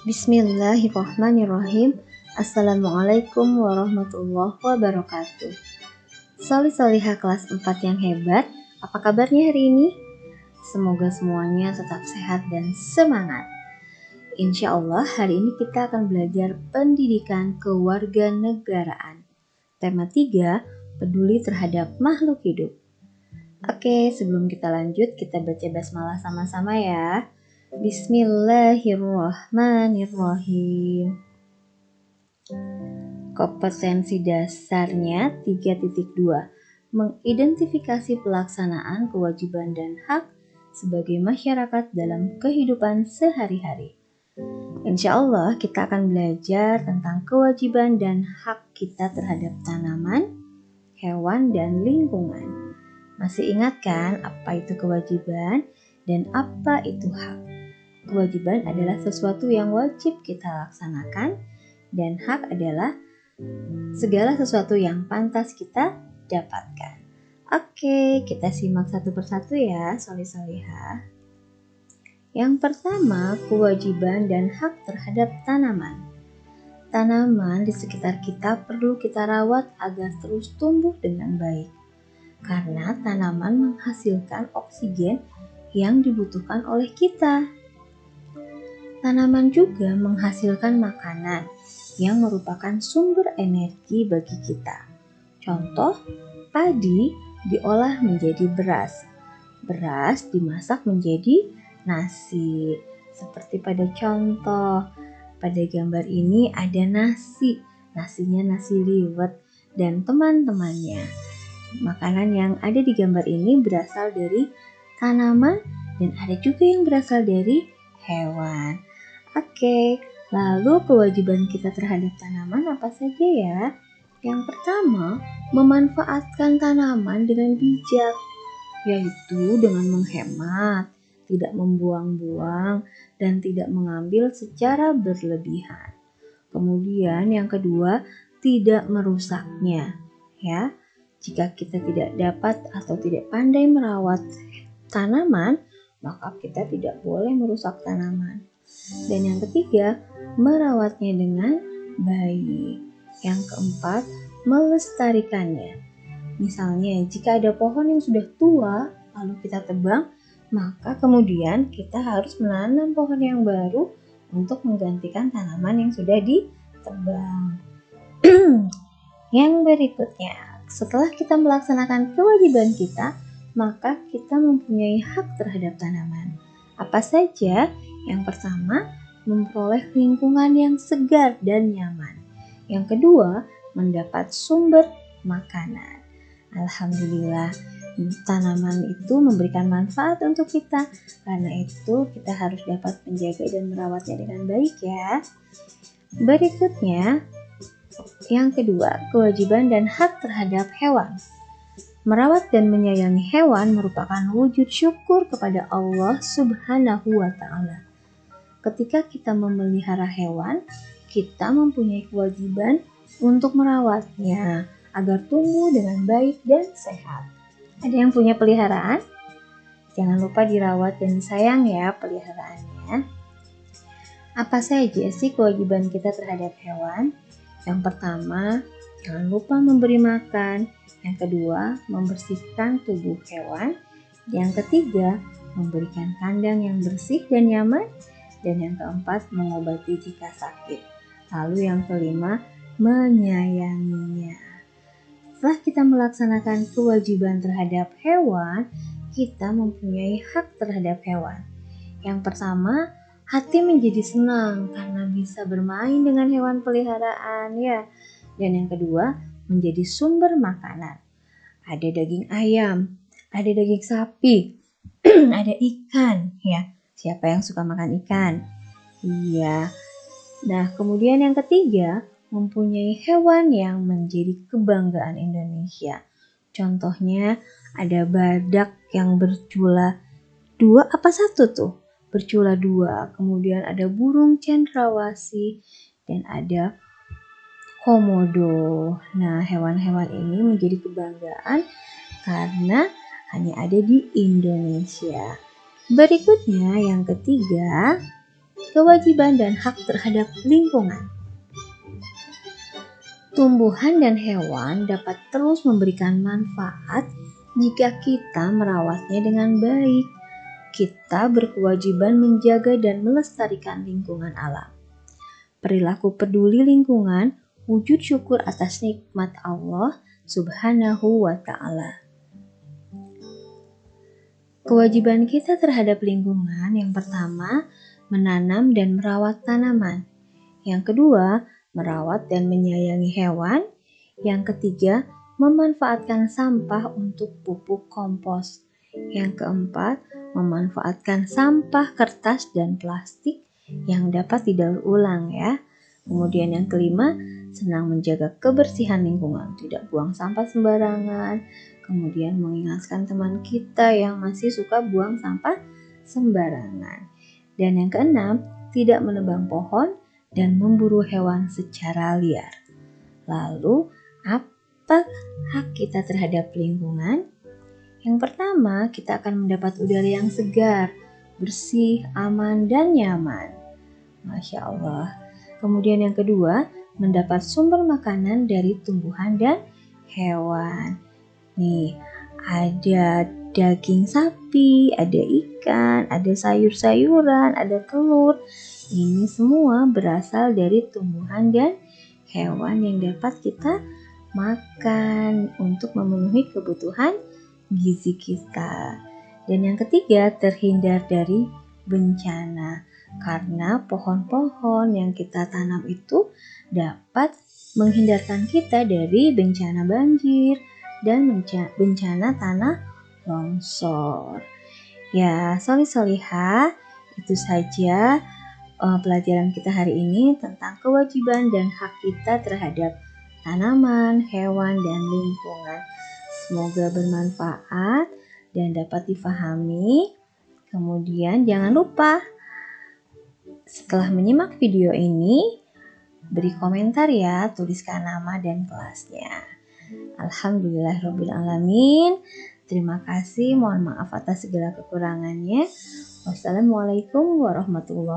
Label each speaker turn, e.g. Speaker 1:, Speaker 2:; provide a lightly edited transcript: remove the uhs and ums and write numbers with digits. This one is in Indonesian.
Speaker 1: Bismillahirrahmanirrahim. Assalamualaikum warahmatullahi wabarakatuh. Solih-solihah kelas 4 yang hebat, apa kabarnya hari ini? Semoga semuanya tetap sehat dan semangat. Insya Allah hari ini kita akan belajar pendidikan kewarganegaraan. Tema 3, peduli terhadap makhluk hidup. Oke, sebelum kita lanjut, kita baca basmalah sama-sama ya. Bismillahirrahmanirrahim. Kompetensi dasarnya 3.2, mengidentifikasi pelaksanaan kewajiban dan hak sebagai masyarakat dalam kehidupan sehari-hari. Insya Allah kita akan belajar tentang kewajiban dan hak kita terhadap tanaman, hewan, dan lingkungan. Masih ingat kan apa itu kewajiban dan apa itu hak? Kewajiban adalah sesuatu yang wajib kita laksanakan, dan hak adalah segala sesuatu yang pantas kita dapatkan. Oke, kita simak satu persatu ya, solih-solihah. Yang pertama, kewajiban dan hak terhadap tanaman. Tanaman di sekitar kita perlu kita rawat agar terus tumbuh dengan baik, karena tanaman menghasilkan oksigen yang dibutuhkan oleh kita. Tanaman juga menghasilkan makanan yang merupakan sumber energi bagi kita. Contoh, padi diolah menjadi beras. Beras dimasak menjadi nasi. Seperti pada contoh, pada gambar ini ada nasi. Nasinya nasi liwet dan teman-temannya. Makanan yang ada di gambar ini berasal dari tanaman dan ada juga yang berasal dari hewan. Oke, lalu kewajiban kita terhadap tanaman apa saja ya? Yang pertama, memanfaatkan tanaman dengan bijak, yaitu dengan menghemat, tidak membuang-buang, dan tidak mengambil secara berlebihan. Kemudian yang kedua, tidak merusaknya. Ya, jika kita tidak dapat atau tidak pandai merawat tanaman, maka kita tidak boleh merusak tanaman. Dan yang ketiga, merawatnya dengan baik. Yang keempat, melestarikannya. Misalnya, jika ada pohon yang sudah tua, lalu kita tebang, maka kemudian kita harus menanam pohon yang baru untuk menggantikan tanaman yang sudah ditebang. Yang berikutnya, setelah kita melaksanakan kewajiban kita, maka kita mempunyai hak terhadap tanaman. Apa saja? Yang pertama, memperoleh lingkungan yang segar dan nyaman. Yang kedua, mendapat sumber makanan. Alhamdulillah, tanaman itu memberikan manfaat untuk kita. Karena itu, kita harus dapat menjaga dan merawatnya dengan baik ya. Berikutnya, yang kedua, kewajiban dan hak terhadap hewan. Merawat dan menyayangi hewan merupakan wujud syukur kepada Allah Subhanahu wa Ta'ala. Ketika kita memelihara hewan, kita mempunyai kewajiban untuk merawatnya agar tumbuh dengan baik dan sehat. Ada yang punya peliharaan? Jangan lupa dirawat dan disayang ya peliharaannya. Apa saja sih kewajiban kita terhadap hewan? Yang pertama, jangan lupa memberi makan. Yang kedua, membersihkan tubuh hewan. Yang ketiga, memberikan kandang yang bersih dan nyaman. Dan yang keempat, mengobati jika sakit. Lalu yang kelima, menyayanginya. Setelah kita melaksanakan kewajiban terhadap hewan, kita mempunyai hak terhadap hewan. Yang pertama, hati menjadi senang karena bisa bermain dengan hewan peliharaan ya. Dan yang kedua, menjadi sumber makanan. Ada daging ayam, ada daging sapi, ada ikan ya. Siapa yang suka makan ikan? Iya. Nah, kemudian yang ketiga, mempunyai hewan yang menjadi kebanggaan Indonesia. Contohnya ada badak yang bercula 2 apa 1 tuh? Bercula 2. Kemudian ada burung cendrawasih dan ada komodo. Nah, hewan-hewan ini menjadi kebanggaan karena hanya ada di Indonesia. Berikutnya yang ketiga, kewajiban dan hak terhadap lingkungan. Tumbuhan dan hewan dapat terus memberikan manfaat jika kita merawatnya dengan baik. Kita berkewajiban menjaga dan melestarikan lingkungan alam. Perilaku peduli lingkungan wujud syukur atas nikmat Allah Subhanahu wa Ta'ala. Kewajiban kita terhadap lingkungan yang pertama, menanam dan merawat tanaman. Yang kedua, merawat dan menyayangi hewan. Yang ketiga, memanfaatkan sampah untuk pupuk kompos. Yang keempat, memanfaatkan sampah kertas dan plastik yang dapat didaur ulang ya. Kemudian yang kelima, senang menjaga kebersihan lingkungan, tidak buang sampah sembarangan. Kemudian mengingatkan teman kita yang masih suka buang sampah sembarangan. Dan yang keenam, tidak menebang pohon dan memburu hewan secara liar. Lalu, apa hak kita terhadap lingkungan? Yang pertama, kita akan mendapat udara yang segar, bersih, aman, dan nyaman. Masya Allah. Kemudian yang kedua, mendapat sumber makanan dari tumbuhan dan hewan. Nih, ada daging sapi, ada ikan, ada sayur-sayuran, ada telur. Ini semua berasal dari tumbuhan dan hewan yang dapat kita makan untuk memenuhi kebutuhan gizi kita. Dan yang ketiga, terhindar dari bencana. Karena pohon-pohon yang kita tanam itu dapat menghindarkan kita dari bencana banjir dan bencana tanah longsor. Ya, solihah, itu saja pelajaran kita hari ini tentang kewajiban dan hak kita terhadap tanaman, hewan, dan lingkungan. Semoga bermanfaat dan dapat difahami. Kemudian jangan lupa setelah menyimak video ini, beri komentar ya, tuliskan nama dan kelasnya. Alhamdulillahirrabbilalamin. Terima kasih, mohon maaf atas segala kekurangannya. Wassalamualaikum warahmatullahi wabarakatuh.